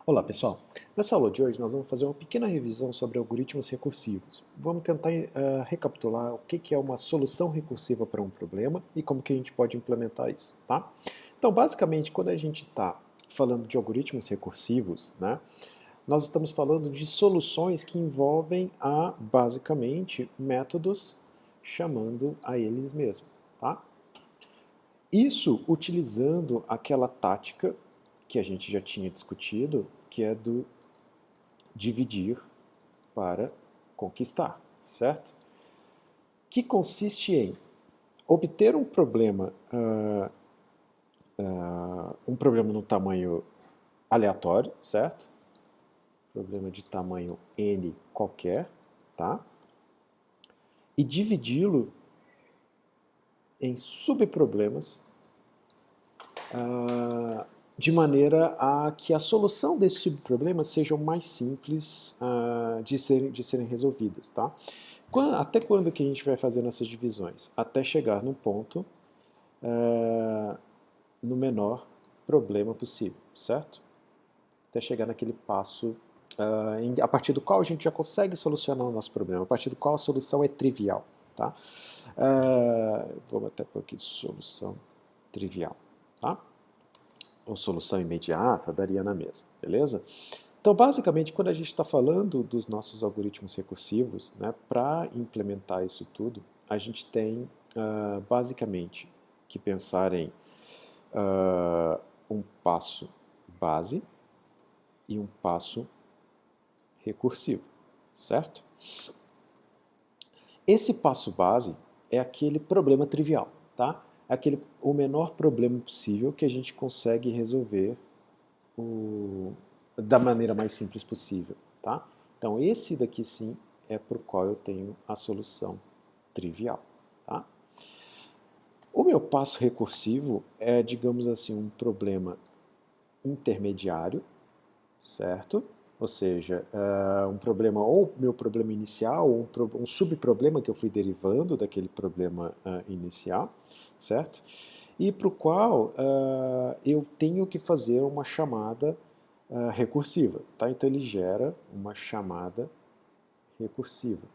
Olá pessoal, nessa aula de hoje nós vamos fazer uma pequena revisão sobre algoritmos recursivos. Vamos tentar recapitular o que é uma solução recursiva para um problema e como que a gente pode implementar isso, tá? Então basicamente quando a gente está falando de algoritmos recursivos, né, nós estamos falando de soluções que envolvem basicamente métodos chamando a eles mesmos, tá? Isso utilizando aquela tática que a gente já tinha discutido, que é do dividir para conquistar, certo? Que consiste em obter um problema no tamanho aleatório, certo? Problema de tamanho n qualquer, tá? E dividi-lo em subproblemas de maneira a que a solução desses subproblemas sejam mais simples de serem resolvidas, tá? Até quando que a gente vai fazendo essas divisões? Até chegar no ponto, no menor problema possível, certo? Até chegar naquele passo a partir do qual a gente já consegue solucionar o nosso problema, a partir do qual a solução é trivial, tá? Vamos até por aqui, solução trivial, tá? Ou solução imediata, daria na mesma, beleza? Então, basicamente, quando a gente está falando dos nossos algoritmos recursivos, né, para implementar isso tudo, a gente tem basicamente que pensar em um passo base e um passo recursivo, certo? Esse passo base é aquele problema trivial, tá? É o menor problema possível que a gente consegue resolver da maneira mais simples possível, tá? Então esse daqui sim é para o qual eu tenho a solução trivial, tá? O meu passo recursivo é, digamos assim, um problema intermediário, certo? Ou seja, um problema, ou meu problema inicial, ou um subproblema que eu fui derivando daquele problema inicial, certo? E para o qual eu tenho que fazer uma chamada recursiva, tá? Então ele gera uma chamada recursiva,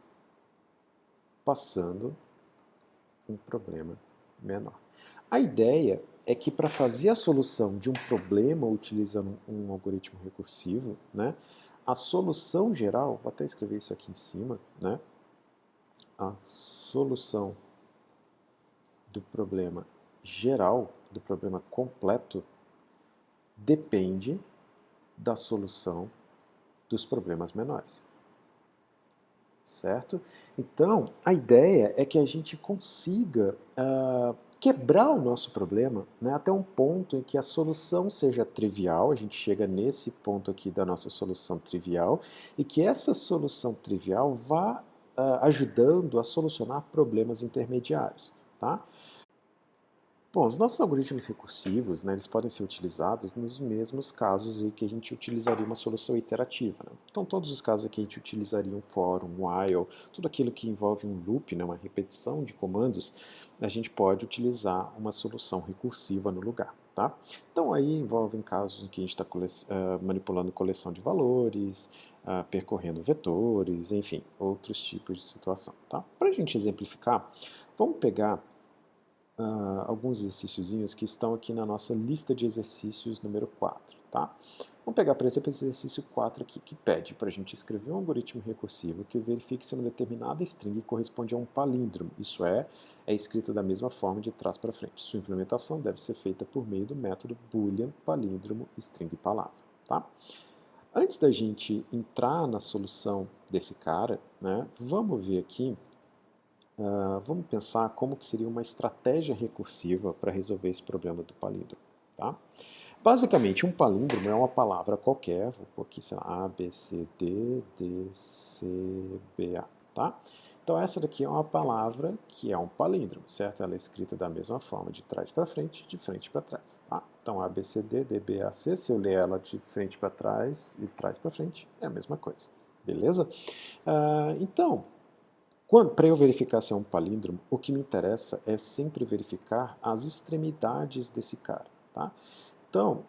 passando um problema menor. A ideia é que para fazer a solução de um problema utilizando um algoritmo recursivo, né, a solução geral, vou até escrever isso aqui em cima, né, a solução do problema geral, do problema completo, depende da solução dos problemas menores. Certo? Então, a ideia é que a gente consiga quebrar o nosso problema, né, até um ponto em que a solução seja trivial, a gente chega nesse ponto aqui da nossa solução trivial, e que essa solução trivial vá ajudando a solucionar problemas intermediários. Tá? Bom, os nossos algoritmos recursivos, né, eles podem ser utilizados nos mesmos casos em que a gente utilizaria uma solução iterativa. Né? Então, todos os casos em que a gente utilizaria um for, um while, tudo aquilo que envolve um loop, né, uma repetição de comandos, a gente pode utilizar uma solução recursiva no lugar. Tá? Então, aí envolvem casos em que a gente está manipulando coleção de valores, percorrendo vetores, enfim, outros tipos de situação. Tá? Para a gente exemplificar, vamos pegar alguns exercíciozinhos que estão aqui na nossa lista de exercícios número 4, tá? Vamos pegar, por exemplo, esse exercício 4 aqui, que pede para a gente escrever um algoritmo recursivo que verifique se uma determinada string corresponde a um palíndromo, isso é escrito da mesma forma de trás para frente. Sua implementação deve ser feita por meio do método boolean palíndromo string palavra, tá? Antes da gente entrar na solução desse cara, né, vamos ver aqui. Vamos pensar como que seria uma estratégia recursiva para resolver esse problema do palíndromo. Tá? Basicamente, um palíndromo é uma palavra qualquer, vou pôr aqui, sei lá, A, B, C, D, D, C, B, A. Tá? Então, essa daqui é uma palavra que é um palíndromo, certo? Ela é escrita da mesma forma, de trás para frente, de frente para trás. Tá? Então, A, B, C, D, D, B, A, C, se eu ler ela de frente para trás e de trás para frente, é a mesma coisa. Beleza? Então, para eu verificar se é um palíndromo, o que me interessa é sempre verificar as extremidades desse cara. Tá? Então,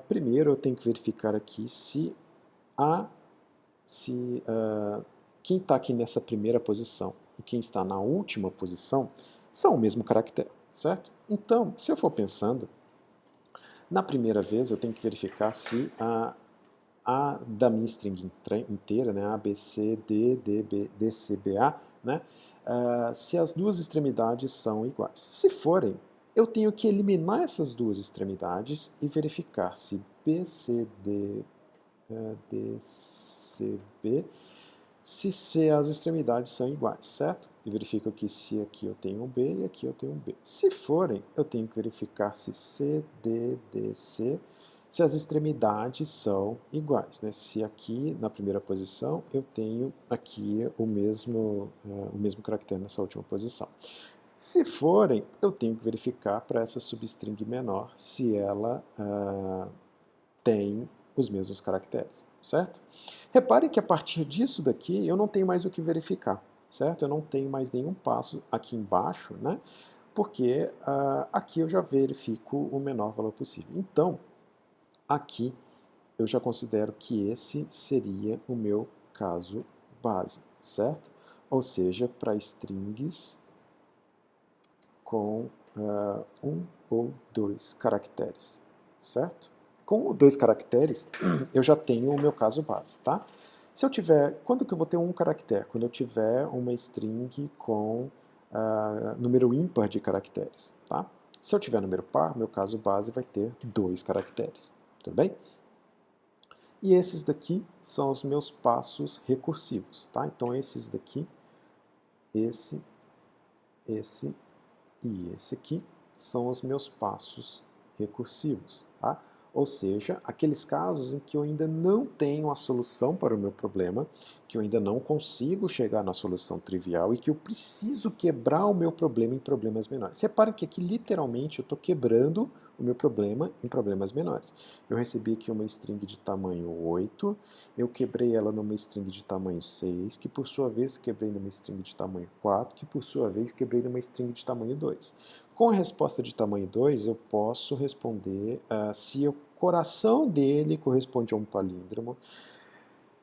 primeiro eu tenho que verificar aqui quem está aqui nessa primeira posição e quem está na última posição são o mesmo caractere, certo? Então, se eu for pensando, na primeira vez eu tenho que verificar se a da minha string inteira, né, A, B, C, D, D, B, D, C, B, A, né, se as duas extremidades são iguais. Se forem, eu tenho que eliminar essas duas extremidades e verificar se B, C, D, D, C, B, se as extremidades são iguais, certo? E verifico que se aqui eu tenho um B e aqui eu tenho um B. Se forem, eu tenho que verificar se C, D, D, C, se as extremidades são iguais, né? Se aqui na primeira posição eu tenho aqui o mesmo caractere nessa última posição. Se forem, eu tenho que verificar para essa substring menor se ela tem os mesmos caracteres, certo? Reparem que a partir disso daqui eu não tenho mais o que verificar, certo? Eu não tenho mais nenhum passo aqui embaixo, né? Porque aqui eu já verifico o menor valor possível. Então, aqui eu já considero que esse seria o meu caso base, certo? Ou seja, para strings com um ou dois caracteres, certo? Com dois caracteres, eu já tenho o meu caso base, tá? Se eu tiver, quando que eu vou ter um caractere? Quando eu tiver uma string com número ímpar de caracteres, tá? Se eu tiver número par, meu caso base vai ter dois caracteres, tudo bem? E esses daqui são os meus passos recursivos, tá? Então esses daqui, esse e esse aqui são os meus passos recursivos, tá? Ou seja, aqueles casos em que eu ainda não tenho a solução para o meu problema, que eu ainda não consigo chegar na solução trivial e que eu preciso quebrar o meu problema em problemas menores. Reparem que aqui literalmente eu estou quebrando o meu problema em problemas menores. Eu recebi aqui uma string de tamanho 8, eu quebrei ela numa string de tamanho 6, que por sua vez quebrei numa string de tamanho 4, que por sua vez quebrei numa string de tamanho 2. Com a resposta de tamanho 2, eu posso responder se o coração dele corresponde a um palíndromo.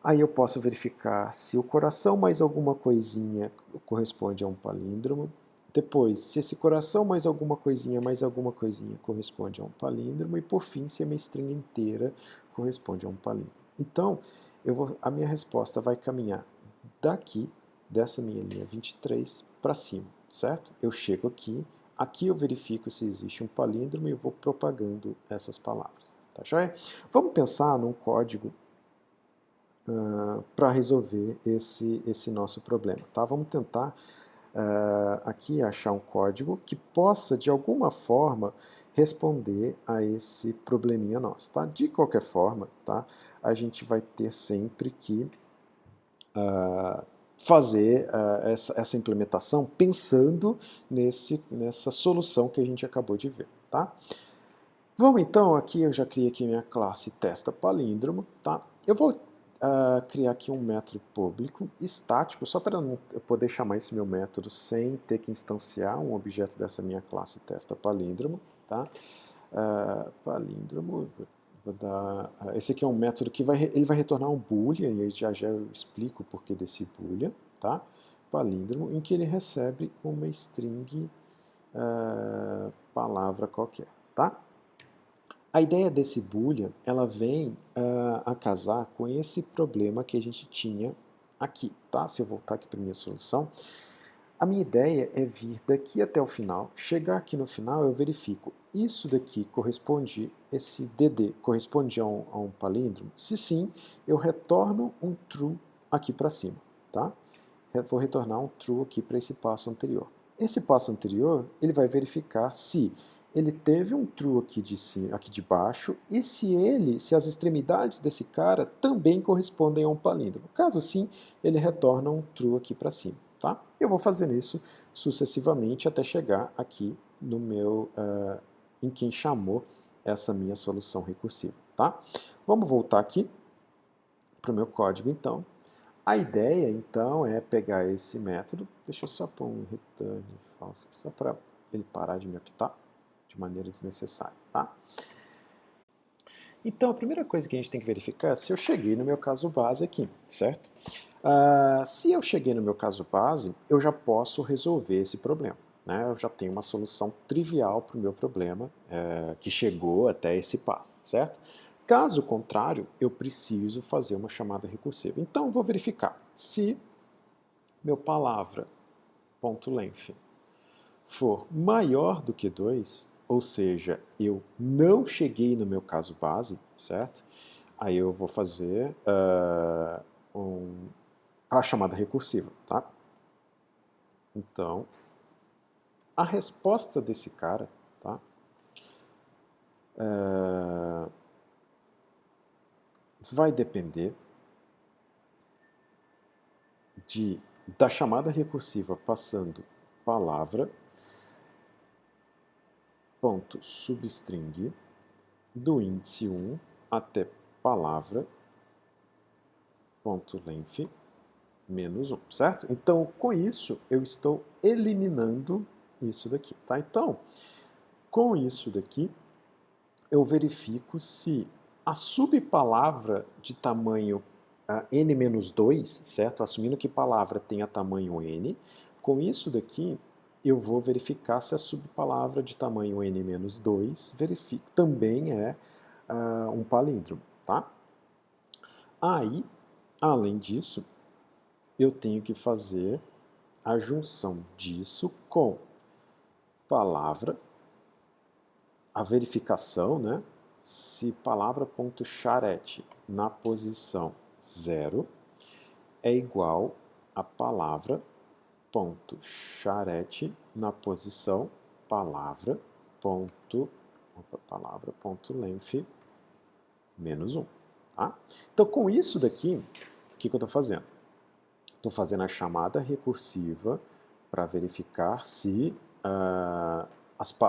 Aí eu posso verificar se o coração mais alguma coisinha corresponde a um palíndromo. Depois, se esse coração mais alguma coisinha corresponde a um palíndromo. E por fim, se a minha string inteira corresponde a um palíndromo. Então, a minha resposta vai caminhar daqui, dessa minha linha 23, para cima, certo? Eu chego aqui eu verifico se existe um palíndromo e eu vou propagando essas palavras. Tá joia? Vamos pensar num código para resolver esse nosso problema. Tá? Vamos tentar aqui achar um código que possa, de alguma forma, responder a esse probleminha nosso. Tá? De qualquer forma, tá? A gente vai ter sempre que fazer essa implementação pensando nessa solução que a gente acabou de ver. Tá? Vamos então, aqui eu já criei aqui minha classe testa palíndromo. Tá? Eu vou criar aqui um método público estático, só para eu poder chamar esse meu método sem ter que instanciar um objeto dessa minha classe testa palíndromo. Tá? Palíndromo, vou dar, esse aqui é um método que ele vai retornar um boolean, e já eu explico o porquê desse boolean, tá? Palíndromo, em que ele recebe uma string palavra qualquer, tá? A ideia desse boolean, ela vem a casar com esse problema que a gente tinha aqui, tá? Se eu voltar aqui para minha solução, a minha ideia é vir daqui até o final, chegar aqui no final eu verifico, isso daqui corresponde, esse DD corresponde a um palíndromo? Se sim, eu retorno um true aqui para cima, tá? Vou retornar um true aqui para esse passo anterior. Esse passo anterior, ele vai verificar se ele teve um true aqui de cima, aqui de baixo, e se as extremidades desse cara também correspondem a um palíndromo. Caso sim, ele retorna um true aqui para cima. Tá? Eu vou fazendo isso sucessivamente até chegar aqui no meu, em quem chamou essa minha solução recursiva. Tá? Vamos voltar aqui para o meu código então. A ideia então é pegar esse método, deixa eu só pôr um return false, só para ele parar de me apitar de maneira desnecessária. Tá? Então, a primeira coisa que a gente tem que verificar é se eu cheguei no meu caso base aqui, certo? Se eu cheguei no meu caso base, eu já posso resolver esse problema, né? Eu já tenho uma solução trivial para o meu problema, que chegou até esse passo, certo? Caso contrário, eu preciso fazer uma chamada recursiva. Então, eu vou verificar se meu palavra.length for maior do que 2, ou seja, eu não cheguei no meu caso base, certo? Aí eu vou fazer a chamada recursiva, tá? Então, a resposta desse cara, tá? Vai depender da chamada recursiva passando palavra, ponto substring, do índice 1 até palavra, ponto length, menos 1, certo? Então, com isso, eu estou eliminando isso daqui, tá? Então, com isso daqui, eu verifico se a subpalavra de tamanho n-2, certo? Assumindo que palavra tenha tamanho n, com isso daqui, eu vou verificar se a subpalavra de tamanho n-2 também é um palíndromo, tá? Aí, além disso, eu tenho que fazer a junção disso com palavra, a verificação, né? Se palavra.charete na posição 0 é igual a palavra.charete na posição palavra.length menos 1. Tá? Então, com isso daqui, o que eu estou fazendo? Estou fazendo a chamada recursiva para verificar se a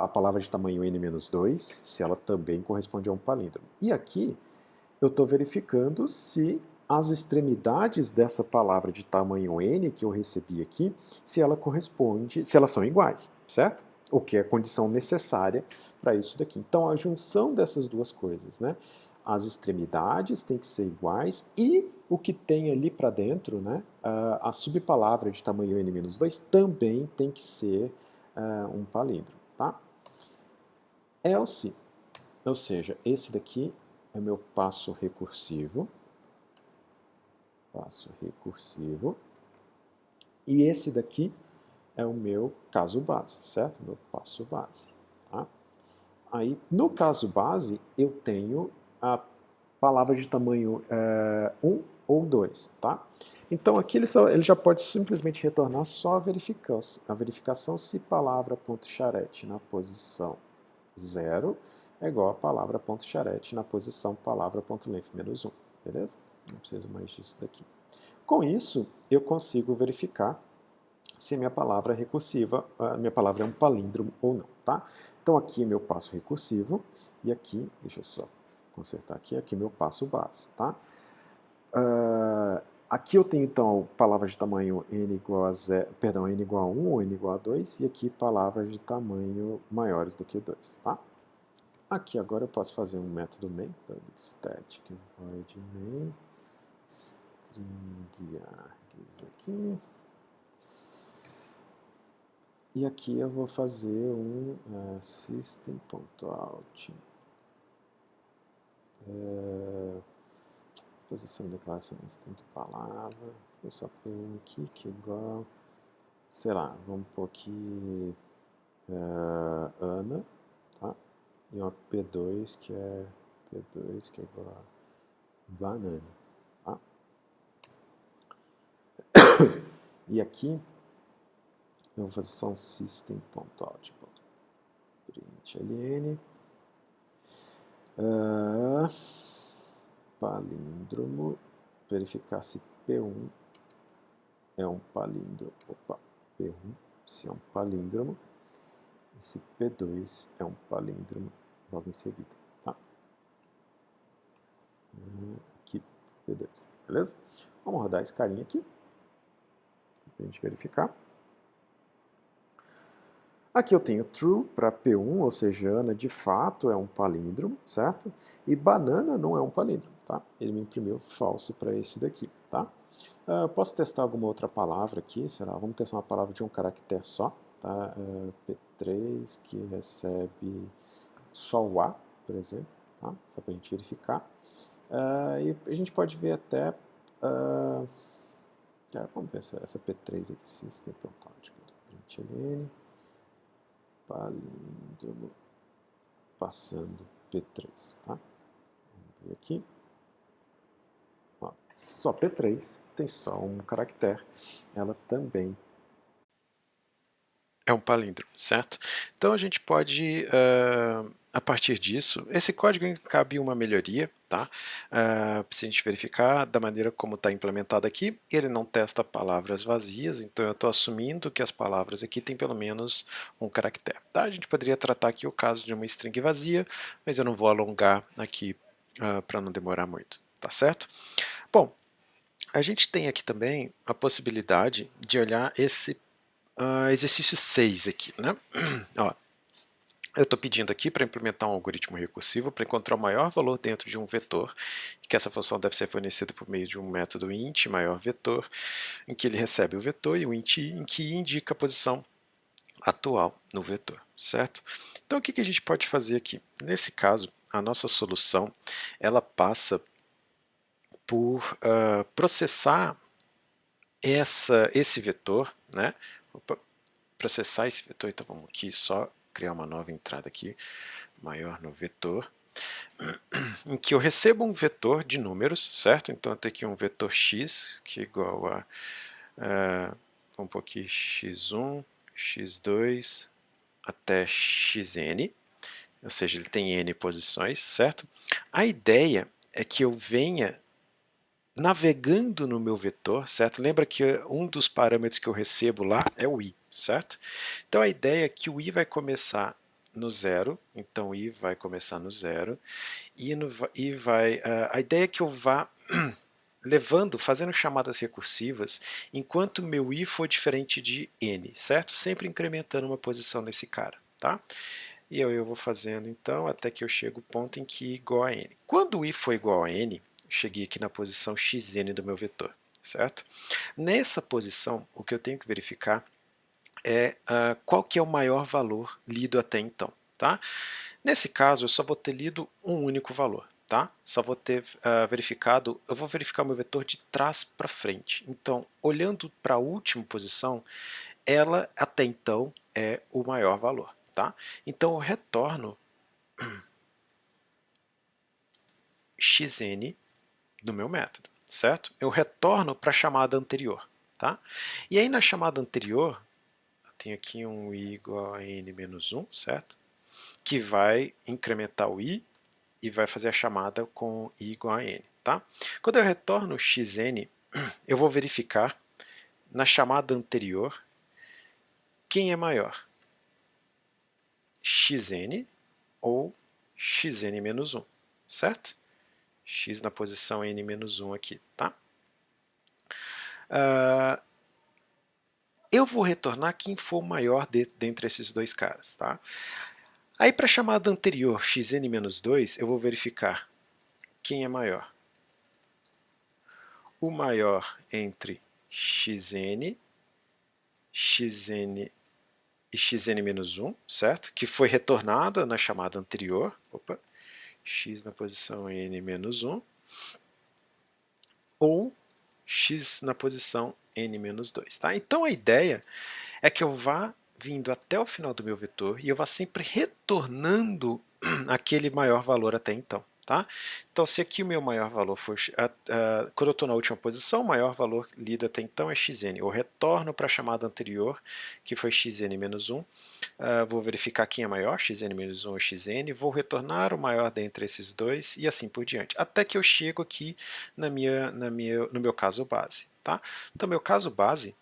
palavra de tamanho n-2, se ela também corresponde a um palíndromo. E aqui eu estou verificando se as extremidades dessa palavra de tamanho n que eu recebi aqui, se ela corresponde, se elas são iguais, certo? O que é a condição necessária para isso daqui. Então, a junção dessas duas coisas, né? As extremidades têm que ser iguais e o que tem ali para dentro, né? A subpalavra de tamanho n-2 também tem que ser um palíndromo, tá? Else, ou seja, esse daqui é meu passo recursivo. Passo recursivo. E esse daqui é o meu caso base, certo? Meu passo base. Tá? Aí, no caso base, eu tenho a palavra de tamanho 1 ou 2, tá? Então, aqui ele já pode simplesmente retornar só a verificação se palavra.charete na posição 0 é igual a palavra.charete na posição palavra.length menos 1, beleza? Não preciso mais disso daqui. Com isso, eu consigo verificar se a minha palavra é recursiva, a minha palavra é um palíndromo ou não, tá? Então aqui é meu passo recursivo e aqui, deixa eu só consertar aqui meu passo base, tá? Aqui eu tenho então palavras de tamanho n igual a 0, perdão, n igual a 1 ou n igual a 2 e aqui palavras de tamanho maiores do que 2, tá? Aqui agora eu posso fazer um método main, public static void main, string args aqui. E aqui eu vou fazer um system.out. Posição de declaração string palavra. Eu só ponho aqui que é igual, sei lá, vamos pôr aqui Ana, tá? E uma P2 que é igual a banana, tá? E aqui eu vou fazer só um system.out. Println palíndromo, verificar se P1 é um palíndromo. Opa, P1 se é um palíndromo e se P2 é um palíndromo logo em seguida, tá? Aqui, P2, beleza? Vamos rodar esse carinha aqui pra gente verificar. Aqui eu tenho true para P1, ou seja, Ana de fato é um palíndromo, certo? E banana não é um palíndromo, tá? Ele me imprimiu falso para esse daqui, tá? Posso testar alguma outra palavra aqui? Sei lá, vamos testar uma palavra de um caractere só, tá? P3 que recebe só o A, por exemplo, tá? Só para a gente verificar. E a gente pode ver até... vamos ver essa P3 aqui, System Total. Println, palíndromo, passando P3, tá? Vamos ver aqui. Ó, só P3, tem só um caractere. Ela também é um palíndromo, certo? Então a gente pode, a partir disso, esse código cabe uma melhoria, tá? Se a gente verificar da maneira como está implementado aqui, ele não testa palavras vazias, então eu estou assumindo que as palavras aqui têm pelo menos um caractere, tá? A gente poderia tratar aqui o caso de uma string vazia, mas eu não vou alongar aqui para não demorar muito, tá certo? Bom, a gente tem aqui também a possibilidade de olhar esse exercício 6 aqui, né? Ó, eu estou pedindo aqui para implementar um algoritmo recursivo para encontrar o maior valor dentro de um vetor, que essa função deve ser fornecida por meio de um método int maior vetor, em que ele recebe o vetor, e o int i, em que i indica a posição atual no vetor, certo? Então o que a gente pode fazer aqui? Nesse caso, a nossa solução ela passa por processar esse vetor, né? Opa, processar esse vetor, então vamos aqui só criar uma nova entrada aqui, maior no vetor, em que eu recebo um vetor de números, certo? Então eu tenho aqui um vetor x, que é igual a, vamos pôr aqui x1, x2, até xn, ou seja, ele tem n posições, certo? A ideia é que eu venha navegando no meu vetor, certo? Lembra que um dos parâmetros que eu recebo lá é o i, certo? Então a ideia é que o i vai começar no zero, então o i vai começar no zero, a ideia é que eu vá fazendo chamadas recursivas, enquanto meu i for diferente de n, certo? Sempre incrementando uma posição nesse cara, tá? E eu vou fazendo então até que eu chego ao ponto em que i igual a n. Quando o i for igual a n, cheguei aqui na posição xn do meu vetor, certo? Nessa posição, o que eu tenho que verificar é qual que é o maior valor lido até então, tá? Nesse caso, eu só vou ter lido um único valor, tá? Só vou ter verificado, eu vou verificar o meu vetor de trás para frente. Então, olhando para a última posição, ela até então é o maior valor, tá? Então eu retorno xn do meu método, certo? Eu retorno para a chamada anterior, tá? E aí na chamada anterior, eu tenho aqui um i igual a n menos 1, certo? Que vai incrementar o i e vai fazer a chamada com i igual a n, tá? Quando eu retorno xn, eu vou verificar na chamada anterior quem é maior, xn ou xn menos 1, certo? X na posição n menos 1 aqui, tá? Eu vou retornar quem for o maior dentre esses dois caras, tá? Aí para a chamada anterior, xn menos 2, eu vou verificar quem é maior. O maior entre xn, xn e xn menos 1, certo? Que foi retornada na chamada anterior. Opa, x na posição n menos 1. Ou x na posição n menos 2. Tá? Então a ideia é que eu vá vindo até o final do meu vetor e eu vá sempre retornando aquele maior valor até então. Tá? Então, se aqui o meu maior valor for, quando eu estou na última posição, o maior valor lido até então é xn. Eu retorno para a chamada anterior, que foi xn menos 1. Vou verificar quem é maior, xn menos 1 ou xn. Vou retornar o maior dentre esses dois e assim por diante. Até que eu chego aqui no meu caso base. Tá? Então, meu caso base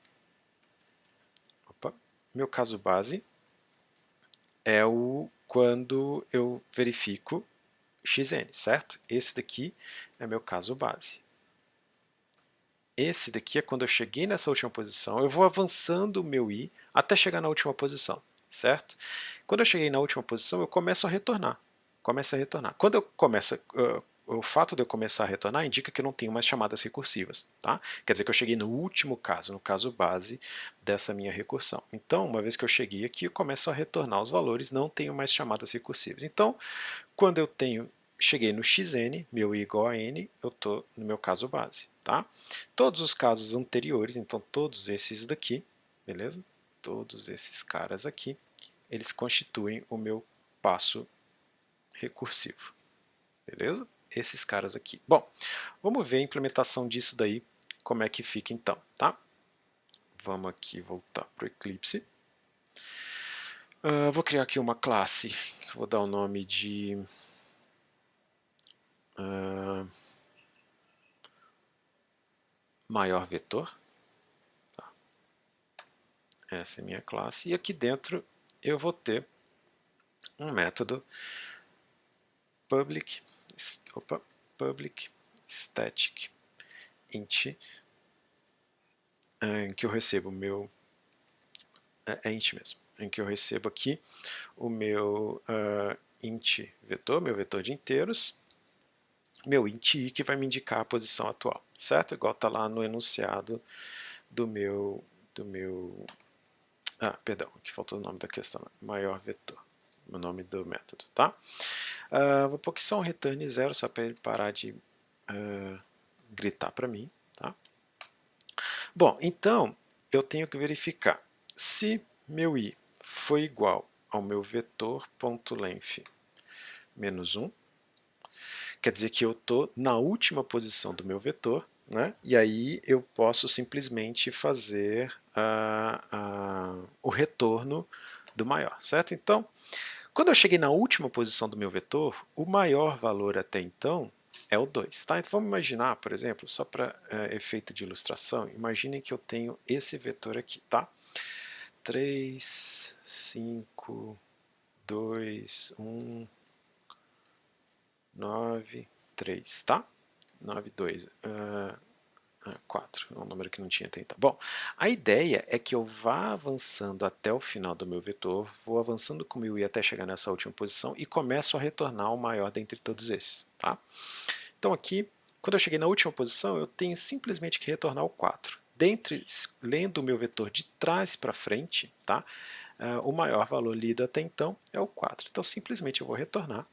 é quando eu verifico xn, certo? Esse daqui é meu caso base. Esse daqui é quando eu cheguei nessa última posição, eu vou avançando o meu i até chegar na última posição. certo? Quando eu cheguei na última posição, eu começo a retornar. Quando eu começo, o fato de eu começar a retornar indica que eu não tenho mais chamadas recursivas, tá? Quer dizer que eu cheguei no último caso, no caso base dessa minha recursão. Então, uma vez que eu cheguei aqui, eu começo a retornar os valores, não tenho mais chamadas recursivas. Então, quando eu cheguei no xn, meu i igual a n, eu estou no meu caso base, tá? Todos os casos anteriores, então todos esses daqui, beleza? Todos esses caras aqui, eles constituem o meu passo recursivo, beleza? Esses caras aqui. Bom, vamos ver a implementação disso daí, como é que fica então, tá? Vamos aqui voltar para o Eclipse. Vou criar aqui uma classe, vou dar o nome de maior vetor. Tá. Essa é a minha classe. E aqui dentro eu vou ter um método public static int, em que eu recebo o meu int mesmo, em que eu recebo aqui o meu int vetor, meu vetor de inteiros, meu int i que vai me indicar a posição atual, certo? Igual está lá no enunciado do meu perdão, aqui faltou o nome da questão, maior vetor, o nome do método, tá? Vou pôr aqui só um return 0, só para ele parar de gritar para mim, tá? Bom, então eu tenho que verificar se meu i foi igual ao meu vetor.length menos 1, quer dizer que eu estou na última posição do meu vetor, né? E aí eu posso simplesmente fazer o retorno do maior, certo? Então, quando eu cheguei na última posição do meu vetor, o maior valor até então é o 2. Tá? Então vamos imaginar, por exemplo, só para efeito de ilustração, imaginem que eu tenho esse vetor aqui, tá? 3, 5, 2, 1, 9, 3, tá? 9, 2, 4, é um número que não tinha 30. Bom, a ideia é que eu vá avançando até o final do meu vetor, vou avançando com o meu i até chegar nessa última posição e começo a retornar o maior dentre todos esses. Tá? Então aqui, quando eu cheguei na última posição, eu tenho simplesmente que retornar o 4. Lendo o meu vetor de trás para frente, tá? O maior valor lido até então é o 4. Então simplesmente eu vou retornar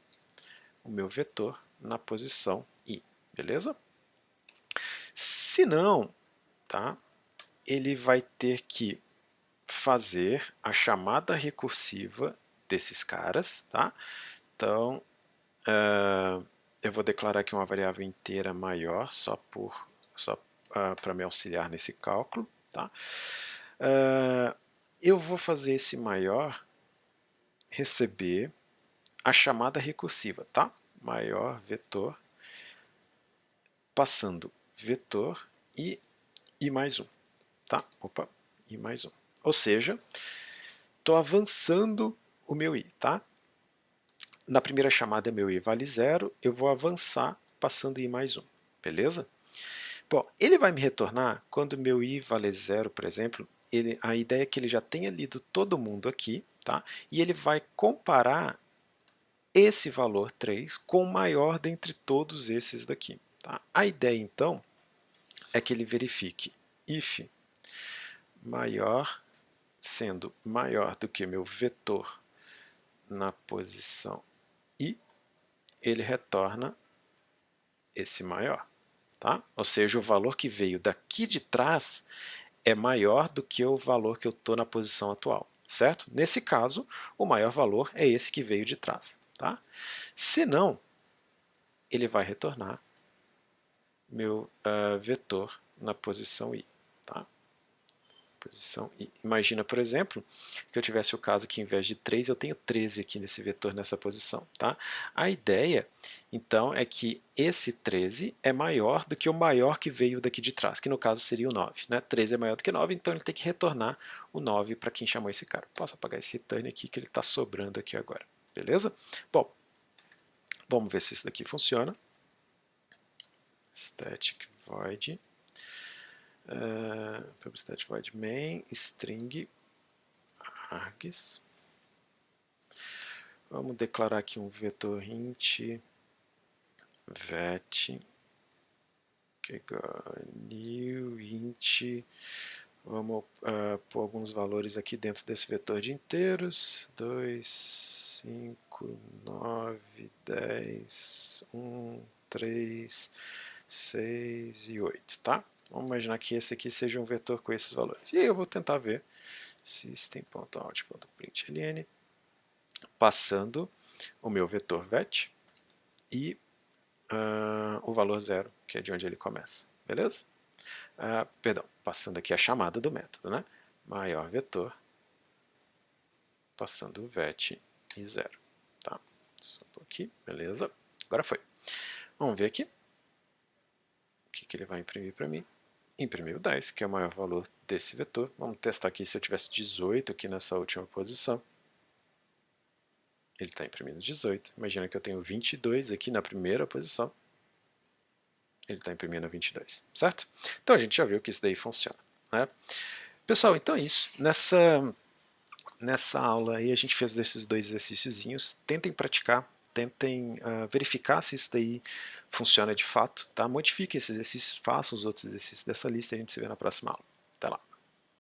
o meu vetor na posição i, beleza? Se não, tá? Ele vai ter que fazer a chamada recursiva desses caras, tá? Então, eu vou declarar aqui uma variável inteira maior só para me auxiliar nesse cálculo, tá? Eu vou fazer esse maior receber a chamada recursiva, tá? Maior vetor passando vetor e mais um, tá? Opa, e mais um. Ou seja, estou avançando o meu i, tá? Na primeira chamada meu i vale 0, eu vou avançar passando i mais 1, beleza? Bom, ele vai me retornar quando meu i vale 0, por exemplo, a ideia é que ele já tenha lido todo mundo aqui, tá? E ele vai comparar esse valor 3 com o maior dentre todos esses daqui. Tá? A ideia, então, é que ele verifique if maior sendo maior do que meu vetor na posição i, ele retorna esse maior. Tá? Ou seja, o valor que veio daqui de trás é maior do que o valor que eu estou na posição atual. Certo? Nesse caso, o maior valor é esse que veio de trás. Tá? Se não, ele vai retornar meu vetor na posição i. Tá? Posição i. Imagina, por exemplo, que eu tivesse o caso que, em vez de 3, eu tenho 13 aqui nesse vetor, nessa posição. Tá? A ideia, então, é que esse 13 é maior do que o maior que veio daqui de trás, que no caso seria o 9. Né? 13 é maior do que 9, então ele tem que retornar o 9 para quem chamou esse cara. Posso apagar esse return aqui, que ele está sobrando aqui agora. Beleza? Bom, vamos ver se isso daqui funciona. Static void static void main string args. Vamos declarar aqui um vetor int vet new int. Vamos pôr alguns valores aqui dentro desse vetor de inteiros. 2, 5, 9, 10, 1, 3, 6 e 8, tá? Vamos imaginar que esse aqui seja um vetor com esses valores. E aí eu vou tentar ver system.out.println passando o meu vetor vet e o valor 0, que é de onde ele começa. Beleza? Perdão, passando aqui a chamada do método, né? Maior vetor, passando o vet e 0. Tá? Só um aqui, beleza? Agora foi. Vamos ver aqui. O que ele vai imprimir para mim? Imprimiu 10, que é o maior valor desse vetor. Vamos testar aqui se eu tivesse 18 aqui nessa última posição. Ele está imprimindo 18. Imagina que eu tenho 22 aqui na primeira posição. Ele está imprimindo 22, certo? Então a gente já viu que isso daí funciona, né? Pessoal, então é isso. Nessa aula aí a gente fez esses dois exercíciozinhos. Tentem praticar, tentem verificar se isso daí funciona de fato, tá? Modifiquem esses exercícios, façam os outros exercícios dessa lista e a gente se vê na próxima aula. Até lá.